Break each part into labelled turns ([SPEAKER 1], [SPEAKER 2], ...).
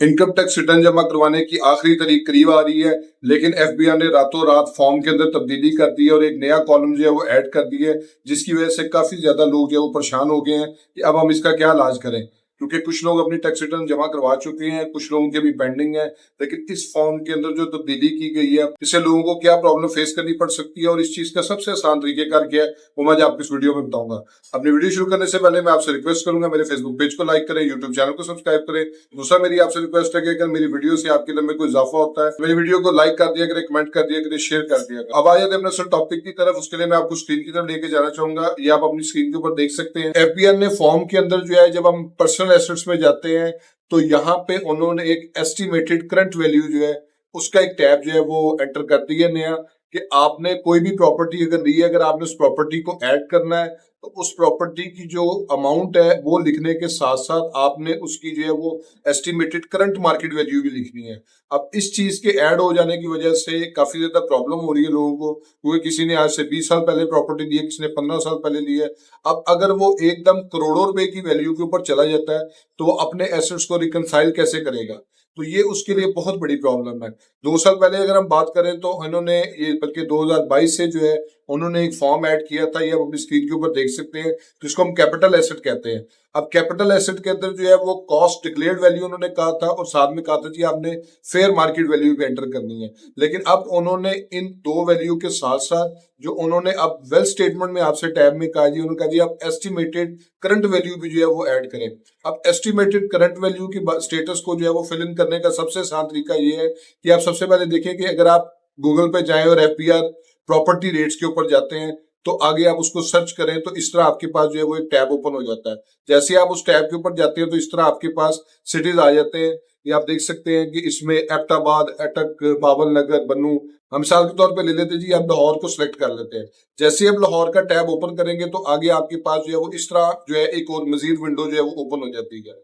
[SPEAKER 1] Income tax return जमा करवाने की आखिरी तारीख करीब आ रही है, लेकिन एफबीआई ने रातों रात फॉर्म के अंदर तब्दीली कर दी है और एक नया कॉलम जो है वो ऐड कर दी है, जिसकी वजह से काफी ज्यादा लोग जो है वो परेशान हो गए हैं कि अब हम इसका क्या इलाज करें। क्योंकि कुछ लोग अपनी टैक्स रिटर्न जमा करवा चुके हैं, कुछ लोगों के भी पेंडिंग है, लेकिन इस फॉर्म के अंदर जो तब्दीली की गई है इससे लोगों को क्या प्रॉब्लम फेस करनी पड़ सकती है और इस चीज का सबसे आसान तरीकेकार क्या है वो मैं आज आपको इस वीडियो में बताऊंगा। अपनी वीडियो शुरू करने से पहले मैं आपसे रिक्वेस्ट करूंगा, मेरे फेसबुक पेज को लाइक करें, यूट्यूब चैनल को सब्सक्राइब करें। दूसरा मेरी आपसे रिक्वेस्ट है कि अगर मेरी वीडियो से आपके दिल में कोई इजाफा होता है, मेरी वीडियो को लाइक कर दिया करें, कमेंट कर दिया करें, शेयर कर दिया करें। अब आ जाते हैं अपने टॉपिक की तरफ। उसके लिए मैं आपको स्क्रीन की तरफ लेके जाना चाहूंगा, ये आप अपनी स्क्रीन के ऊपर देख सकते हैं। एफबीआई ने फॉर्म के अंदर जो है, जब हम पर्सनल एसेट्स में जाते हैं तो यहाँ पे उन्होंने एक एस्टिमेटेड करंट वैल्यू जो है उसका एक टैब जो है वो एंटर कर दिया नया, कि आपने कोई भी प्रॉपर्टी अगर ली है, अगर आपने उस प्रॉपर्टी को ऐड करना है तो उस प्रॉपर्टी की जो अमाउंट है वो लिखने के साथ साथ आपने उसकी जो है वो एस्टिमेटेड करंट मार्केट वैल्यू भी लिखनी है। अब इस चीज के ऐड हो जाने की वजह से काफी ज्यादा प्रॉब्लम हो रही है लोगों को, क्योंकि किसी ने आज से 20 साल पहले प्रॉपर्टी ली है, किसी ने 15 साल पहले ली है। अब अगर वो एकदम करोड़ों रुपए की वैल्यू के ऊपर चला जाता है तो वो अपने एसेट्स को रिकनसाइल कैसे करेगा, तो ये उसके लिए बहुत बड़ी प्रॉब्लम है। 2 साल पहले अगर हम बात करें तो इन्होंने ये, बल्कि 2022 से जो है उन्होंने एक फॉर्म ऐड किया था, ये आप अपनी स्क्रीन के ऊपर देख सकते हैं, तो इसको हम कैपिटल एसेट कहते हैं। अब कैपिटल एसेट के अंदर जो है वो कॉस्ट डिक्लेयर्ड वैल्यू उन्होंने कहा था और साथ में कहा था जी आपने फेयर मार्केट वैल्यू भी एंटर करनी है। लेकिन अब उन्होंने इन दो वैल्यू के साथ साथ जो उन्होंने अब वेल्थ स्टेटमेंट में आपसे टैब में कहा जी, उन्होंने कहा जी आप एस्टिमेटेड करंट वैल्यू भी जो है वो ऐड करें। अब एस्टिमेटेड करंट वैल्यू की स्टेटस को जो है वो फिल इन करने का सबसे आसान तरीका ये है कि आप सबसे पहले देखें कि अगर आप गूगल पे जाएं और एफबीआई प्रॉपर्टी रेट्स के ऊपर जाते हैं तो आगे आप उसको सर्च करें तो इस तरह आपके पास जो है वो एक टैब ओपन हो जाता है। जैसे आप उस टैब के ऊपर जाते हैं तो इस तरह आपके पास सिटीज आ जाते हैं। ये आप देख सकते हैं कि इसमें एबटाबाद, अटक, बाबल नगर, बन्नू, हम मिसाल के तौर पे ले लेते जी, आप लाहौर को सिलेक्ट कर लेते हैं। जैसे आप लाहौर का टैब ओपन करेंगे तो आगे आपके पास जो है वो इस तरह जो है एक और मजीद विंडो जो है वो ओपन हो जाती है।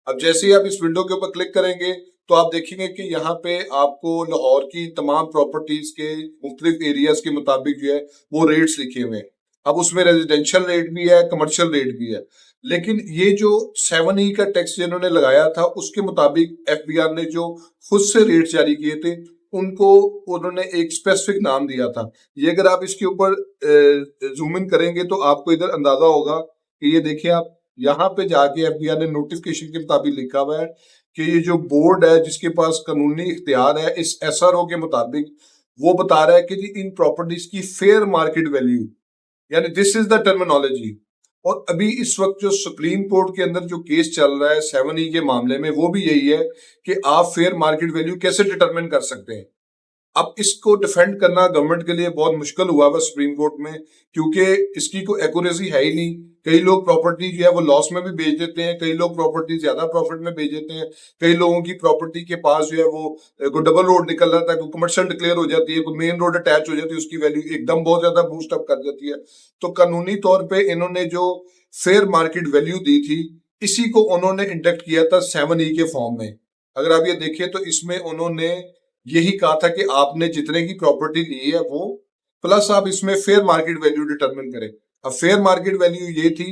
[SPEAKER 1] अब जैसे ही आप इस विंडो के ऊपर क्लिक करेंगे तो आप देखेंगे कि यहाँ पे आपको लाहौर की तमाम प्रॉपर्टीज के मुख्तलिफ एरियाज के मुताबिक जो है वो रेट्स लिखे हुए हैं। अब उसमें रेजिडेंशियल रेट भी है, कमर्शियल रेट भी है। लेकिन ये जो 7E का टैक्स जिन्होंने लगाया था उसके मुताबिक एफबीआई ने जो खुद से रेट जारी किए थे उनको उन्होंने एक स्पेसिफिक नाम दिया था। ये अगर आप इसके ऊपर जूम इन करेंगे तो आपको इधर अंदाजा होगा कि ये देखिए आप यहाँ पे जाके एफबीआई ने नोटिफिकेशन के मुताबिक लिखा हुआ है कि ये जो बोर्ड है जिसके पास कानूनी इख्तियार है इस एसआरओ के मुताबिक, वो बता रहा है कि जी इन प्रॉपर्टीज की फेयर मार्केट वैल्यू, यानी दिस इज द टर्मिनोलॉजी। और अभी इस वक्त जो सुप्रीम कोर्ट के अंदर जो केस चल रहा है 7E के मामले में, वो भी यही है कि आप फेयर मार्केट वैल्यू कैसे डिटरमिन कर सकते हैं। अब इसको डिफेंड करना गवर्नमेंट के लिए बहुत मुश्किल हुआ है सुप्रीम कोर्ट में, क्योंकि इसकी कोई एक्यूरेसी है ही नहीं। कई लोग प्रॉपर्टी जो है वो लॉस में भी बेच देते हैं, कई लोग प्रॉपर्टी ज्यादा प्रॉफिट में बेच देते हैं, कई लोगों की प्रॉपर्टी के पास जो है वो कोई डबल रोड निकल रहा था, कोई कमर्शियल डिक्लेयर हो जाती है, कोई मेन रोड अटैच हो जाती है, उसकी वैल्यू एकदम बहुत ज्यादा बूस्ट अप कर जाती है। तो कानूनी तौर पर इन्होंने जो फेयर मार्केट वैल्यू दी थी इसी को उन्होंने इंडक्ट किया था 7E के फॉर्म में। अगर आप ये देखिए तो इसमें उन्होंने यही कहा था कि आपने जितने की प्रॉपर्टी ली है वो प्लस आप इसमें फेयर मार्केट वैल्यू डिटरमिन करें। अब फेयर मार्केट वैल्यू ये थी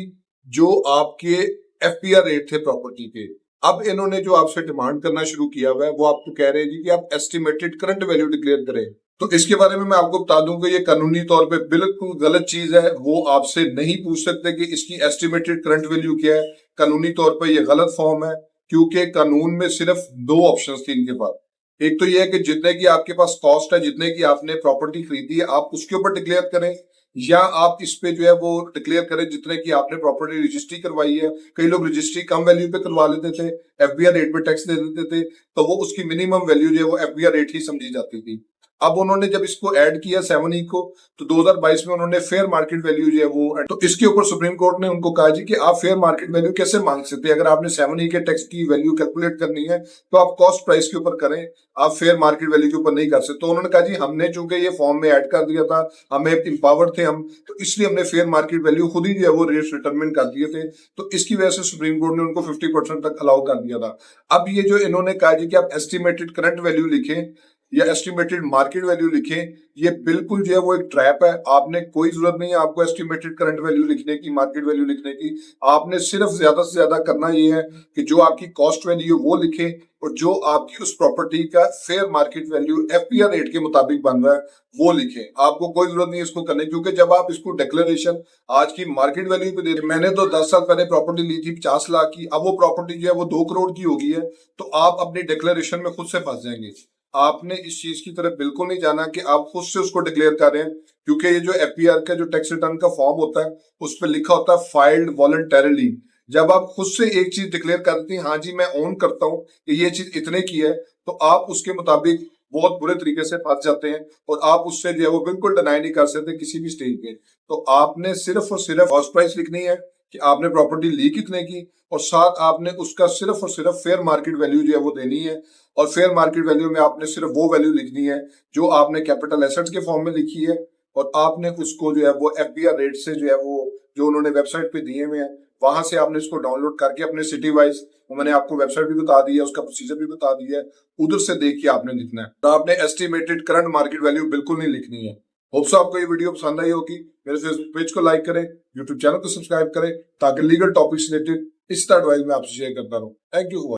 [SPEAKER 1] जो आपके एफपीआर रेट थे प्रॉपर्टी के। अब इन्होंने जो आपसे डिमांड करना शुरू किया हुआ है वो आपको कह रहे हैं जी कि आप एस्टिमेटेड करंट वैल्यू डिक्लेयर करें। तो इसके बारे में मैं आपको बता दूं कि ये कानूनी तौर पे बिल्कुल गलत चीज है। वो आपसे नहीं पूछ सकते कि इसकी एस्टिमेटेड करंट वैल्यू क्या है। कानूनी तौर पे ये गलत फॉर्म है, क्योंकि कानून में सिर्फ दो ऑप्शंस थे इनके पास। एक तो ये है कि जितने की आपके पास कॉस्ट है, जितने की आपने प्रॉपर्टी खरीदी है, आप उसके ऊपर डिक्लेयर करें, या आप इस पे जो है वो डिक्लेयर करें जितने की आपने प्रॉपर्टी रजिस्ट्री करवाई है। कई लोग रजिस्ट्री कम वैल्यू पे करवा लेते थे, एफबीआई रेट पे टैक्स दे देते थे, तो वो उसकी मिनिमम वैल्यू जो है वो एफबीआई रेट ही समझी जाती थी। अब उन्होंने जब इसको ऐड किया 7E को, तो 2022 में उन्होंने फेयर मार्केट वैल्यू जो है वो, तो इसके ऊपर सुप्रीम कोर्ट ने उनको कहा जी कि आप फेयर मार्केट वैल्यू कैसे मांग सकते हैं। अगर आपने 7E के टैक्स की वैल्यू कैलकुलेट करनी है तो आप कॉस्ट प्राइस के ऊपर करें, आप फेयर मार्केट वैल्यू के ऊपर नहीं कर सकते। तो उन्होंने कहा जी हमने चूंकि ये फॉर्म में ऐड कर दिया था, हमें इम्पावर्ड थे हम, तो इसलिए हमने फेयर मार्केट वैल्यू खुद ही जो है वो रेट डिटरमिन कर दिए थे। तो इसकी वजह से सुप्रीम कोर्ट ने उनको 50% तक अलाउ कर दिया था। अब ये जो इन्होंने कहा जी कि आप एस्टिमेटेड करंट वैल्यू लिखें, या एस्टिमेटेड मार्केट वैल्यू लिखें, ये बिल्कुल जो है वो एक ट्रैप है। आपने कोई जरूरत नहीं है आपको एस्टिमेटेड करंट वैल्यू लिखने की, मार्केट वैल्यू लिखने की। आपने सिर्फ ज्यादा से ज्यादा करना ये है कि जो आपकी कॉस्ट वैल्यू वो लिखे और जो आपकी उस प्रॉपर्टी का fair market value FPR rate के मुताबिक बन रहा है वो लिखें। आपको कोई जरूरत नहीं है इसको करने, क्योंकि जब आप इसको डिक्लेरेशन आज की मार्केट वैल्यू पे दे रहे, मैंने तो 10 साल पहले प्रॉपर्टी ली थी 50 लाख की, अब वो प्रॉपर्टी जो है वो 2 करोड़ की हो गई है, तो आप अपनी डिक्लेरेशन में खुद से फंस जाएंगे। आपने इस चीज की तरफ बिल्कुल नहीं जाना कि आप खुद से उसको डिक्लेयर कर रहे हैं, क्योंकि ये जो एफपीआर का जो टैक्स रिटर्न का फॉर्म होता है उस पर लिखा होता है फाइल्ड वॉलंटरली। जब आप खुद से एक चीज डिक्लेयर कर देते हैं, हाँ जी मैं ओन करता हूँ कि ये चीज इतने की है, तो आप उसके मुताबिक बहुत बुरे तरीके से फंस जाते हैं और आप उससे जो है वो बिल्कुल डिनाई नहीं कर सकते किसी भी स्टेज पे। तो आपने सिर्फ और सिर्फ कॉस्ट प्राइस लिखनी है कि आपने प्रॉपर्टी ली कितने की, और साथ आपने उसका सिर्फ और सिर्फ फेयर मार्केट वैल्यू जो है वो देनी है। और फेयर मार्केट वैल्यू में आपने सिर्फ वो वैल्यू लिखनी है जो आपने कैपिटल एसेट्स के फॉर्म में लिखी है, और आपने उसको जो है वो एफबीआर रेट से जो है वो जो उन्होंने वेबसाइट पे दिए हुए हैं वहां से आपने इसको डाउनलोड करके अपने सिटी वाइज, मैंने आपको वेबसाइट भी बता दी है, उसका प्रोसीजर भी बता दिया है, उधर से देख के आपने लिखना है। तो आपने एस्टिमेटेड करंट मार्केट वैल्यू बिल्कुल नहीं लिखनी है। होप सो आपको ये वीडियो पसंद आई होगी। मेरे फेसबुक पेज को लाइक करें, यूट्यूब चैनल को सब्सक्राइब करें, ताकि लीगल टॉपिक्स रिलेटेड इस तरह एडवाइस मैं आपसे शेयर करता रहूं। Thank you.